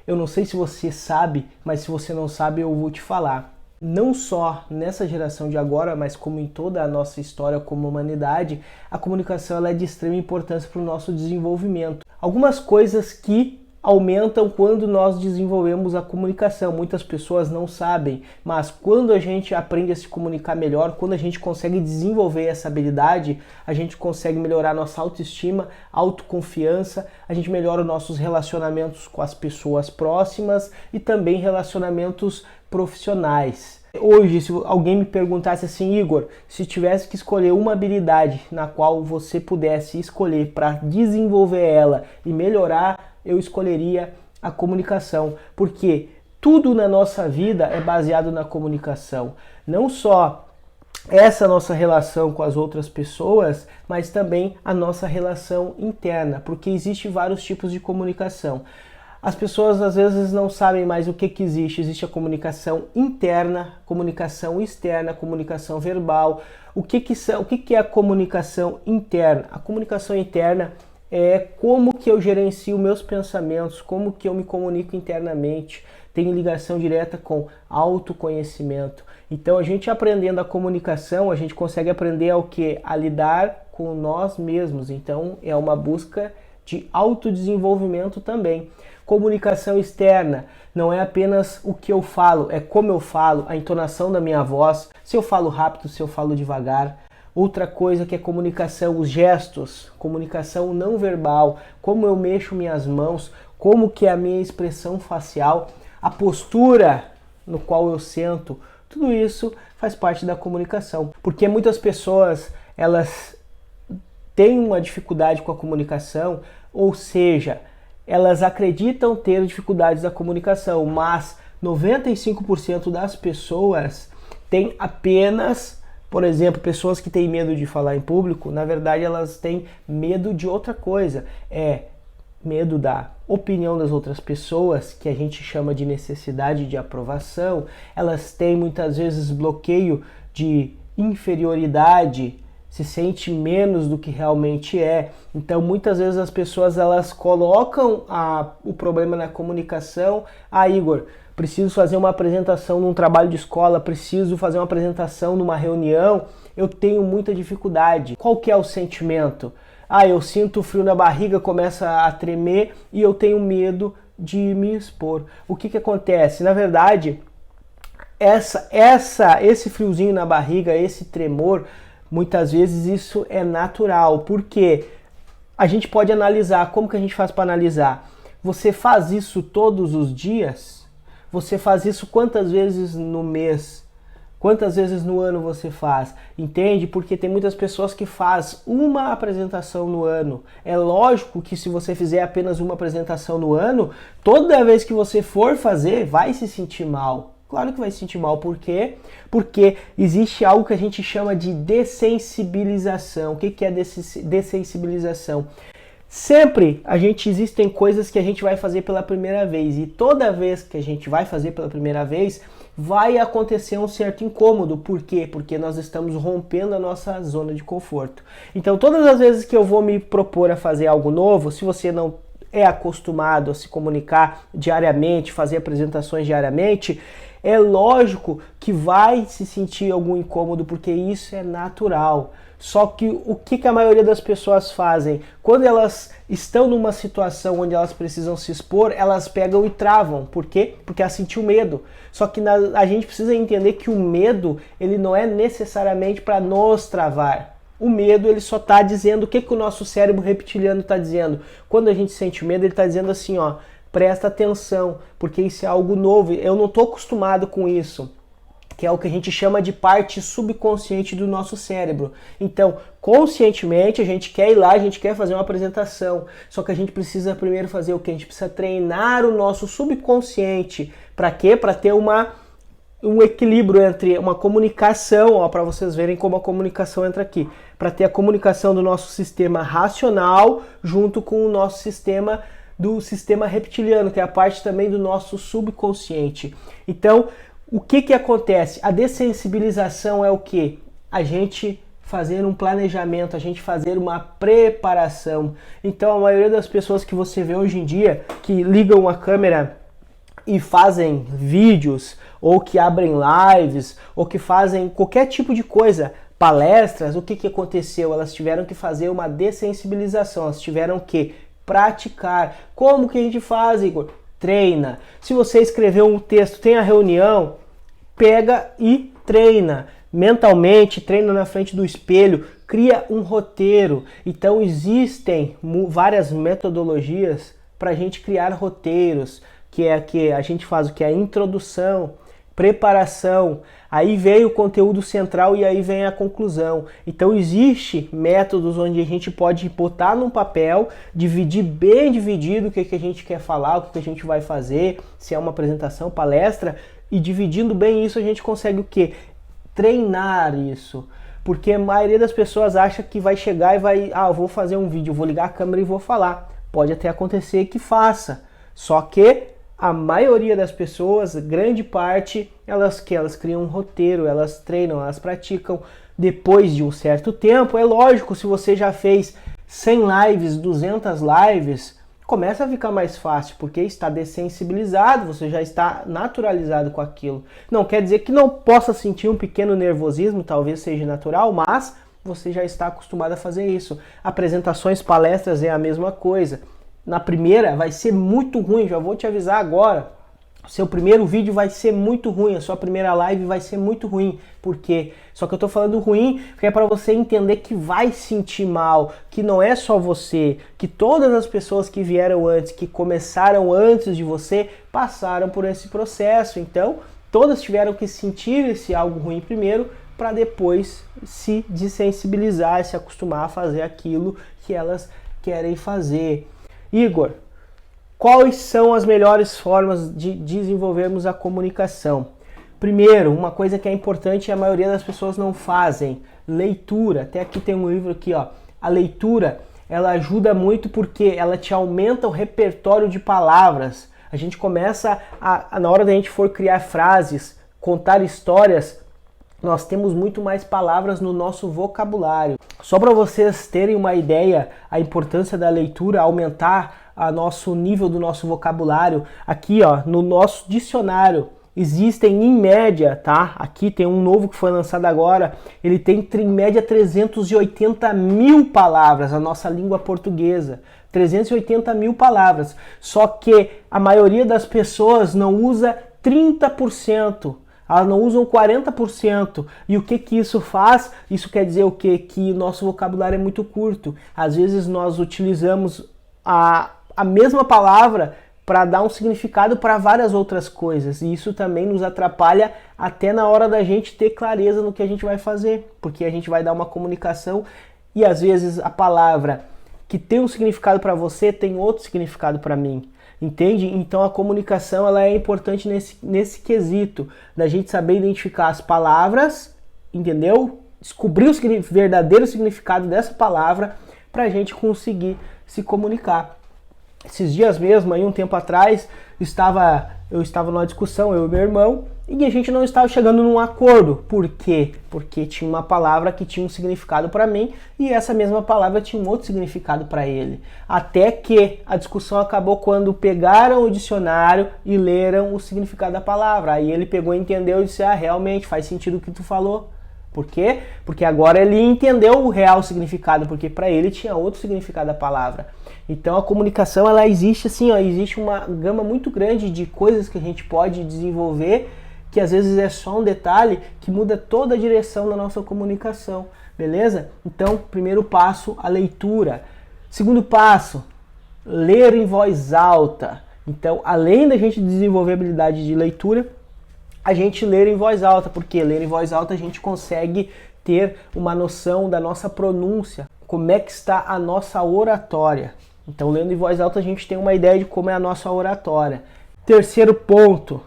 Eu não sei se você sabe, mas se você não sabe, eu vou te falar. Não só nessa geração de agora, mas como em toda a nossa história como humanidade, a comunicação ela é de extrema importância para o nosso desenvolvimento. Algumas coisas que aumentam quando nós desenvolvemos a comunicação. Muitas pessoas não sabem, mas quando a gente aprende a se comunicar melhor, quando a gente consegue desenvolver essa habilidade, a gente consegue melhorar nossa autoestima, autoconfiança, a gente melhora os nossos relacionamentos com as pessoas próximas e também relacionamentos profissionais. Hoje, se alguém me perguntasse assim, Igor, se tivesse que escolher uma habilidade na qual você pudesse escolher para desenvolver ela e melhorar, eu escolheria a comunicação, porque tudo na nossa vida é baseado na comunicação. Não só essa nossa relação com as outras pessoas, mas também a nossa relação interna, porque existe vários tipos de comunicação. As pessoas às vezes não sabem mais o que existe. Existe a comunicação interna, comunicação externa, comunicação verbal. O que é a comunicação interna? A comunicação interna é como que eu gerencio meus pensamentos, como que eu me comunico internamente. Tem ligação direta com autoconhecimento. Então a gente aprendendo a comunicação, a gente consegue aprender ao quê? A lidar com nós mesmos. Então é uma busca de autodesenvolvimento também. Comunicação externa não é apenas o que eu falo, é como eu falo, a entonação da minha voz, se eu falo rápido, se eu falo devagar. Outra coisa que é comunicação, os gestos, comunicação não verbal, como eu mexo minhas mãos, como que é a minha expressão facial, a postura no qual eu sento, tudo isso faz parte da comunicação. Porque muitas pessoas, elas têm uma dificuldade com a comunicação, ou seja, elas acreditam ter dificuldades da comunicação, mas 95% das pessoas têm apenas, por exemplo, pessoas que têm medo de falar em público, na verdade elas têm medo de outra coisa, é medo da opinião das outras pessoas, que a gente chama de necessidade de aprovação, elas têm muitas vezes bloqueio de inferioridade, se sente menos do que realmente é. Então muitas vezes as pessoas elas colocam o problema na comunicação. Igor, preciso fazer uma apresentação num trabalho de escola, preciso fazer uma apresentação numa reunião, eu tenho muita dificuldade. Qual que é o sentimento? Eu sinto frio na barriga, começa a tremer e eu tenho medo de me expor. O que acontece? Na verdade, esse friozinho na barriga, esse tremor, muitas vezes isso é natural, porque a gente pode analisar. Como que a gente faz para analisar? Você faz isso todos os dias? Você faz isso quantas vezes no mês? Quantas vezes no ano você faz? Entende? Porque tem muitas pessoas que fazem uma apresentação no ano. É lógico que se você fizer apenas uma apresentação no ano, toda vez que você for fazer, vai se sentir mal. Claro que vai se sentir mal. Por quê? Porque existe algo que a gente chama de dessensibilização. O que é dessensibilização? Sempre existem coisas que a gente vai fazer pela primeira vez. E toda vez que a gente vai fazer pela primeira vez, vai acontecer um certo incômodo. Por quê? Porque nós estamos rompendo a nossa zona de conforto. Então, todas as vezes que eu vou me propor a fazer algo novo, se você não é acostumado a se comunicar diariamente, fazer apresentações diariamente, é lógico que vai se sentir algum incômodo, porque isso é natural. Só que o que a maioria das pessoas fazem? Quando elas estão numa situação onde elas precisam se expor, elas pegam e travam. Por quê? Porque elas sentiu medo. Só que a gente precisa entender que o medo, ele não é necessariamente para nos travar. O medo, ele só está dizendo o que o nosso cérebro reptiliano está dizendo. Quando a gente sente medo, ele está dizendo assim, presta atenção, porque isso é algo novo. Eu não estou acostumado com isso. Que é o que a gente chama de parte subconsciente do nosso cérebro. Então, conscientemente, a gente quer ir lá, a gente quer fazer uma apresentação. Só que a gente precisa primeiro fazer o quê? A gente precisa treinar o nosso subconsciente. Para quê? Para ter um equilíbrio entre uma comunicação, para vocês verem como a comunicação entra aqui. Para ter a comunicação do nosso sistema racional junto com o nosso sistema reptiliano, que é a parte também do nosso subconsciente. Então, o que acontece? A dessensibilização é o quê? A gente fazer um planejamento, a gente fazer uma preparação. Então, a maioria das pessoas que você vê hoje em dia, que ligam a câmera e fazem vídeos, ou que abrem lives, ou que fazem qualquer tipo de coisa, palestras, o que aconteceu? Elas tiveram que fazer uma dessensibilização, elas tiveram que praticar. Como que a gente faz, Igor? Treina. Se você escreveu um texto, tem a reunião, pega e treina. Mentalmente, treina na frente do espelho, cria um roteiro. Então existem várias metodologias para a gente criar roteiros, que é que a gente faz o que é a introdução, preparação, aí vem o conteúdo central e aí vem a conclusão. Então existe métodos onde a gente pode botar num papel, dividir bem dividido o que a gente quer falar, o que a gente vai fazer, se é uma apresentação, palestra, e dividindo bem isso a gente consegue o quê? Treinar isso. Porque a maioria das pessoas acha que vai chegar e vai, eu vou fazer um vídeo, vou ligar a câmera e vou falar. Pode até acontecer que faça, só que a maioria das pessoas, grande parte, elas criam um roteiro, elas treinam, elas praticam. Depois de um certo tempo, é lógico, se você já fez 100 lives, 200 lives, começa a ficar mais fácil, porque está dessensibilizado, você já está naturalizado com aquilo. Não quer dizer que não possa sentir um pequeno nervosismo, talvez seja natural, mas você já está acostumado a fazer isso. Apresentações, palestras é a mesma coisa. Na primeira vai ser muito ruim, já vou te avisar agora. O seu primeiro vídeo vai ser muito ruim, a sua primeira live vai ser muito ruim. Por quê? Só que eu tô falando ruim porque é para você entender que vai sentir mal, que não é só você, que todas as pessoas que vieram antes, que começaram antes de você, passaram por esse processo. Então, todas tiveram que sentir esse algo ruim primeiro para depois se desensibilizar, se acostumar a fazer aquilo que elas querem fazer. Igor, quais são as melhores formas de desenvolvermos a comunicação? Primeiro, uma coisa que é importante e a maioria das pessoas não fazem, leitura. Até aqui tem um livro aqui, ó. A leitura, ela ajuda muito porque ela te aumenta o repertório de palavras. A gente começa na hora da gente for criar frases, contar histórias, nós temos muito mais palavras no nosso vocabulário. Só para vocês terem uma ideia, a importância da leitura, aumentar o nosso nível do nosso vocabulário. Aqui, ó, no nosso dicionário, existem em média, tá? Aqui tem um novo que foi lançado agora, ele tem em média 380 mil palavras, a nossa língua portuguesa. 380 mil palavras. Só que a maioria das pessoas não usa 30%. Elas não usam 40%. E o que isso faz? Isso quer dizer o quê? Que o nosso vocabulário é muito curto. Às vezes nós utilizamos a mesma palavra para dar um significado para várias outras coisas. E isso também nos atrapalha até na hora da gente ter clareza no que a gente vai fazer. Porque a gente vai dar uma comunicação e às vezes a palavra que tem um significado para você tem outro significado para mim. Entende? Então a comunicação ela é importante nesse quesito, da gente saber identificar as palavras, entendeu? Descobrir o verdadeiro significado dessa palavra para a gente conseguir se comunicar. Esses dias mesmo, aí um tempo atrás, eu estava numa discussão, eu e meu irmão, e a gente não estava chegando num acordo. Por quê? Porque tinha uma palavra que tinha um significado para mim e essa mesma palavra tinha um outro significado para ele. Até que a discussão acabou quando pegaram o dicionário e leram o significado da palavra. Aí ele pegou e entendeu e disse, realmente faz sentido o que tu falou. Por quê? Porque agora ele entendeu o real significado, porque para ele tinha outro significado da palavra. Então a comunicação ela existe assim, existe uma gama muito grande de coisas que a gente pode desenvolver, que às vezes é só um detalhe que muda toda a direção da nossa comunicação, beleza? Então, primeiro passo, a leitura. Segundo passo, ler em voz alta. Então, além da gente desenvolver a habilidade de leitura, a gente ler em voz alta, porque ler em voz alta a gente consegue ter uma noção da nossa pronúncia, como é que está a nossa oratória. Então, lendo em voz alta a gente tem uma ideia de como é a nossa oratória. Terceiro ponto,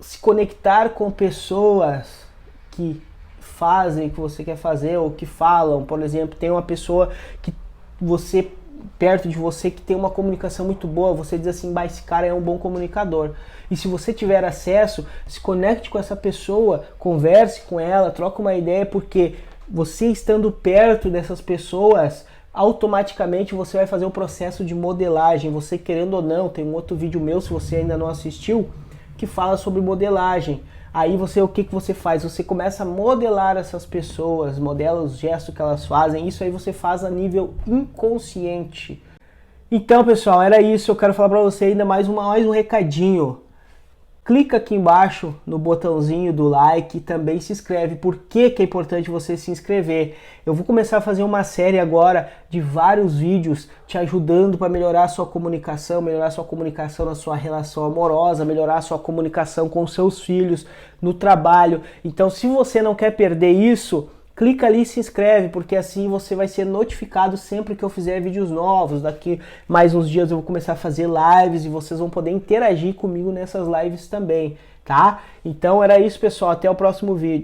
se conectar com pessoas que fazem o que você quer fazer ou que falam. Por exemplo, tem uma pessoa que você perto de você que tem uma comunicação muito boa, você diz assim, esse cara é um bom comunicador. E se você tiver acesso, se conecte com essa pessoa, converse com ela, troque uma ideia, porque você estando perto dessas pessoas automaticamente você vai fazer o processo de modelagem. Você querendo ou não, tem um outro vídeo meu, se você ainda não assistiu, que fala sobre modelagem. Aí o que você faz? Você começa a modelar essas pessoas, modela os gestos que elas fazem, isso aí você faz a nível inconsciente. Então, pessoal, era isso. Eu quero falar para você ainda mais um recadinho. Clica aqui embaixo no botãozinho do like e também se inscreve. Por que é importante você se inscrever? Eu vou começar a fazer uma série agora de vários vídeos te ajudando para melhorar a sua comunicação na sua relação amorosa, melhorar a sua comunicação com os seus filhos, no trabalho. Então, se você não quer perder isso, clica ali e se inscreve, porque assim você vai ser notificado sempre que eu fizer vídeos novos. Daqui mais uns dias eu vou começar a fazer lives e vocês vão poder interagir comigo nessas lives também, tá? Então era isso, pessoal. Até o próximo vídeo.